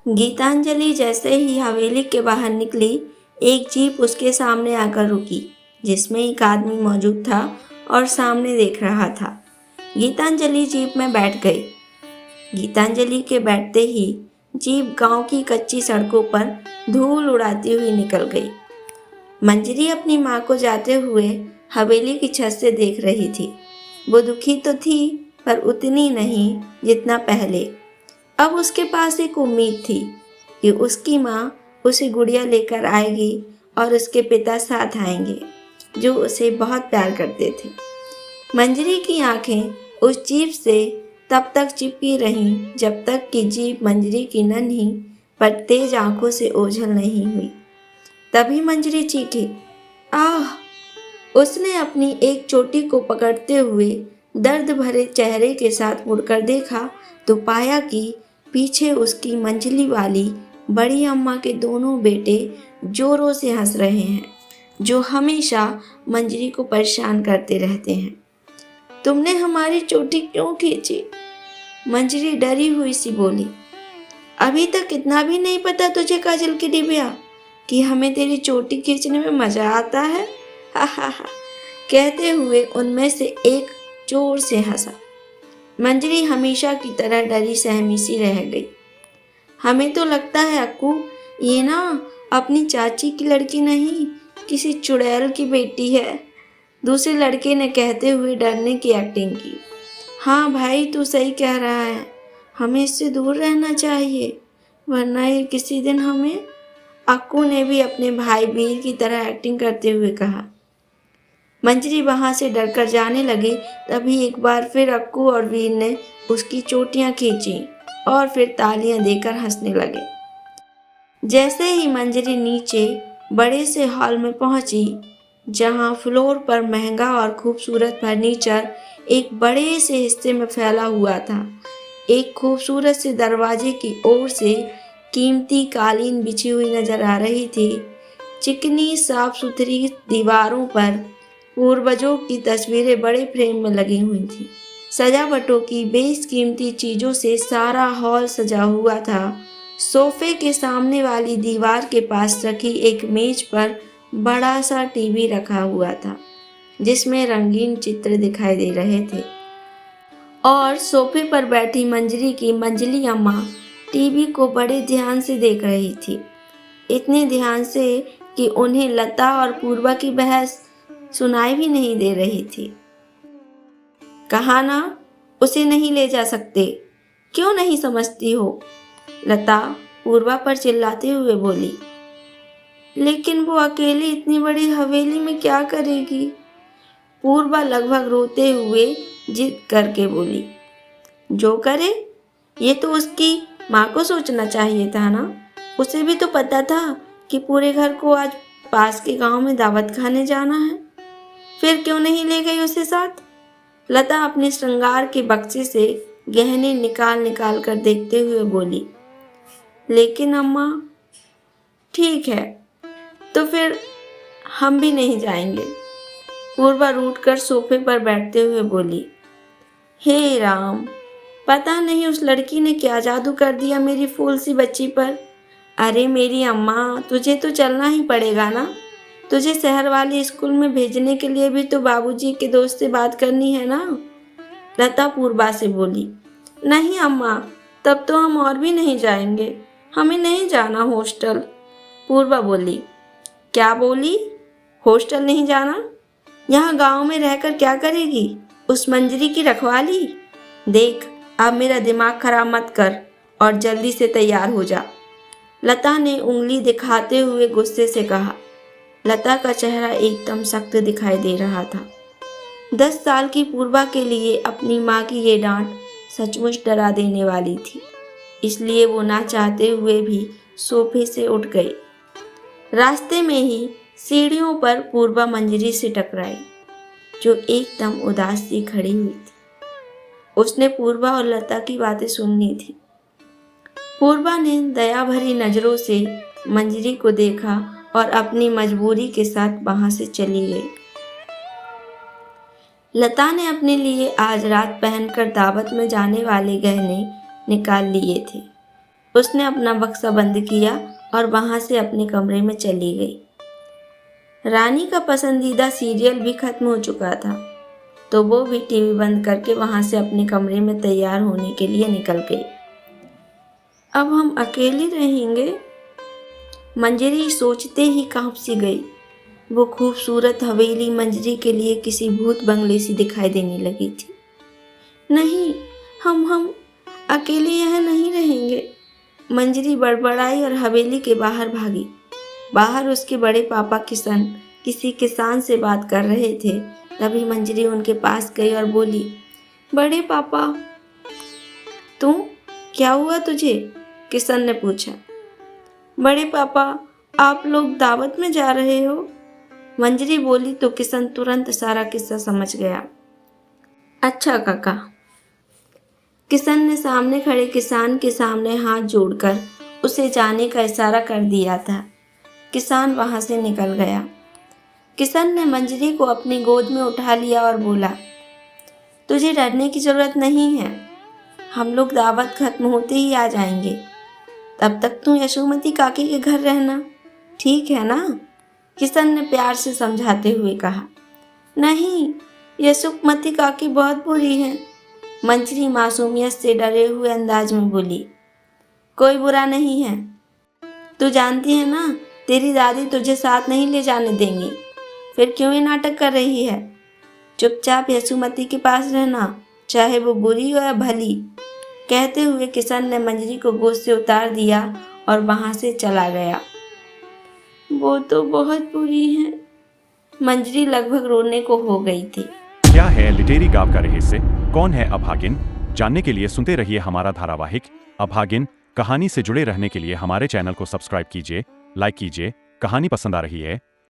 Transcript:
गीतांजलि जैसे ही हवेली के बाहर निकली, एक जीप उसके सामने आकर रुकी, जिसमें एक आदमी मौजूद था और सामने देख रहा था। गीतांजलि जीप में बैठ गई। गीतांजलि के बैठते ही जीप गांव की कच्ची सड़कों पर धूल उड़ाती हुई निकल गई। मंजरी अपनी माँ को जाते हुए हवेली की छत से देख रही थी। वो दुखी तो थी, पर उतनी नहीं जितना पहले। अब उसके पास एक उम्मीद थी कि उसकी माँ उसे गुड़िया लेकर आएगी और उसके पिता साथ आएंगे, जो उसे बहुत प्यार करते थे। मंजरी की आंखें उस जीप से तब तक चिपकी रहीं जब तक कि जीप मंजरी की नन्ही पर तेज आंखों से ओझल नहीं हुई। तभी मंजरी चीखी, आह! उसने अपनी एक चोटी को पकड़ते हुए दर्द भरे चेहरे के साथ मुड़कर देखा तो पाया कि पीछे उसकी मंजली वाली बड़ी अम्मा के दोनों बेटे जोरों से हंस रहे हैं, जो हमेशा मंजरी को परेशान करते रहते हैं। तुमने हमारी चोटी क्यों खींची? मंजरी डरी हुई सी बोली। अभी तक इतना भी नहीं पता तुझे काजल की डिबिया कि हमें तेरी चोटी खींचने में मजा आता है? हा हा हा, कहते हुए उनमें से एक जोर से हंसा। मंजरी हमेशा की तरह डरी सहमी सी रह गई। हमें तो लगता है अक्कू, ये ना अपनी चाची की लड़की नहीं, किसी चुड़ैल की बेटी है, दूसरे लड़के ने कहते हुए डरने की एक्टिंग की। हाँ भाई, तू सही कह रहा है, हमें इससे दूर रहना चाहिए, वरना ये किसी दिन हमें। अक्कू ने भी अपने भाई वीर की तरह एक्टिंग करते हुए कहा। मंजरी वहां से डरकर जाने लगी। तभी एक बार फिर अक्कू और वीर ने उसकी चोटियां खींची और फिर तालियां देकर हंसने लगे। जैसे ही मंजरी नीचे बड़े से हॉल में पहुंची, जहां फ्लोर पर महंगा और खूबसूरत फर्नीचर एक बड़े से हिस्से में फैला हुआ था, एक खूबसूरत से दरवाजे की ओर से कीमती कालीन बिछी हुई नजर आ रही थी। चिकनी साफ सुथरी दीवारों पर पूर्वजों की तस्वीरें बड़े फ्रेम में लगी हुई थी। सजावटों की बेशकीमती चीजों से सारा हॉल सजा हुआ था। सोफे के सामने वाली दीवार के पास रखी एक मेज पर बड़ा सा टीवी रखा हुआ था, जिसमें रंगीन चित्र दिखाई दे रहे थे। और सोफे पर बैठी मंजरी की मंजली अम्मा टीवी को बड़े ध्यान से देख रही थी, इतने ध्यान से कि उन्हें लता और पूर्वा की बहस सुनाई भी नहीं दे रही थी। कहा ना, उसे नहीं ले जा सकते, क्यों नहीं समझती हो? लता पूर्वा पर चिल्लाते हुए बोली। लेकिन वो अकेली इतनी बड़ी हवेली में क्या करेगी? पूर्वा लगभग रोते हुए जिद करके बोली। जो करे, ये तो उसकी माँ को सोचना चाहिए था ना। उसे भी तो पता था कि पूरे घर को आज पास के गांव में दावत खाने जाना है, फिर क्यों नहीं ले गई उसे साथ? लता अपने श्रृंगार के बक्से से गहने निकाल निकाल कर देखते हुए बोली। लेकिन अम्मा, ठीक है, तो फिर हम भी नहीं जाएंगे। पूर्वा रूठ कर सोफे पर बैठते हुए बोली। हे राम, पता नहीं उस लड़की ने क्या जादू कर दिया मेरी फूल सी बच्ची पर। अरे मेरी अम्मा, तुझे तो चलना ही पड़ेगा ना। तुझे शहर वाले स्कूल में भेजने के लिए भी तो बाबूजी के दोस्त से बात करनी है ना। लता पूर्वा से बोली। नहीं अम्मा, तब तो हम और भी नहीं जाएंगे, हमें नहीं जाना हॉस्टल। पूर्वा बोली। क्या बोली? हॉस्टल नहीं जाना? यहाँ गांव में रहकर क्या करेगी? उस मंजरी की रखवाली? देख, अब मेरा दिमाग खराब मत कर और जल्दी से तैयार हो जा, लता ने उंगली दिखाते हुए गुस्से से कहा। लता का चेहरा एकदम सख्त दिखाई दे रहा था। 10 साल की पूर्वा के लिए अपनी माँ की ये डांट सचमुच डरा देने वाली थी, इसलिए वो ना चाहते हुए भी सोफे से उठ गई। रास्ते में ही सीढ़ियों पर पूर्वा मंजरी से टकराई, जो एकदम उदास सी खड़ी हुई थी। उसने पूर्वा और लता की बातें सुननी थी। पूर्वा ने दया भरी नजरों से मंजरी को देखा और अपनी मजबूरी के साथ वहां से चली गई। लता ने अपने लिए आज रात पहनकर दावत में जाने वाले गहने निकाल लिए थे। उसने अपना बक्सा बंद किया और वहाँ से अपने कमरे में चली गई। रानी का पसंदीदा सीरियल भी खत्म हो चुका था, तो वो भी टीवी बंद करके वहाँ से अपने कमरे में तैयार होने के लिए निकल गई। अब हम अकेले रहेंगे, मंजरी सोचते ही कांप सी गई। वो खूबसूरत हवेली मंजरी के लिए किसी भूत बंगले सी दिखाई देने लगी थी। नहीं, हम अकेले यहाँ नहीं रहेंगे, मंजरी बड़बड़ाई और हवेली के बाहर भागी। बाहर उसके बड़े पापा किशन किसी किसान से बात कर रहे थे। तभी मंजरी उनके पास गई और बोली, बड़े पापा। तू, क्या हुआ तुझे? किशन ने पूछा। बड़े पापा, आप लोग दावत में जा रहे हो? मंजरी बोली तो किशन तुरंत सारा किस्सा समझ गया। अच्छा काका। किशन ने सामने खड़े किसान के सामने हाथ जोड़कर उसे जाने का इशारा कर दिया था। किसान वहां से निकल गया। किशन ने मंजरी को अपनी गोद में उठा लिया और बोला, तुझे डरने की जरूरत नहीं है, हम लोग दावत खत्म होते ही आ जाएंगे। तब तक तू यशोमती काकी के घर रहना, ठीक है ना? किशन ने प्यार से समझाते हुए कहा। नहीं, यशोमती काकी बहुत बुरी हैं, मंजरी मासूमियत से डरे हुए अंदाज में बोली। कोई बुरा नहीं है, तू जानती है ना, तेरी दादी तुझे साथ नहीं ले जाने देंगी। फिर क्यों ये नाटक कर रही है? चुपचाप यशोमती के पास रहना, चाहे वो बुरी हो या भली। कहते हुए किशन ने मंजरी को गोद से उतार दिया और वहां से चला गया। वो तो बहुत बुरी है, मंजरी लगभग रोने को हो गई थी। क्या है लिटेरी गांव का रहस्य? कौन है अभागिन? जानने के लिए सुनते रहिए हमारा धारावाहिक अभागिन। कहानी से जुड़े रहने के लिए हमारे चैनल को सब्सक्राइब कीजिए, लाइक कीजिए। कहानी पसंद आ रही है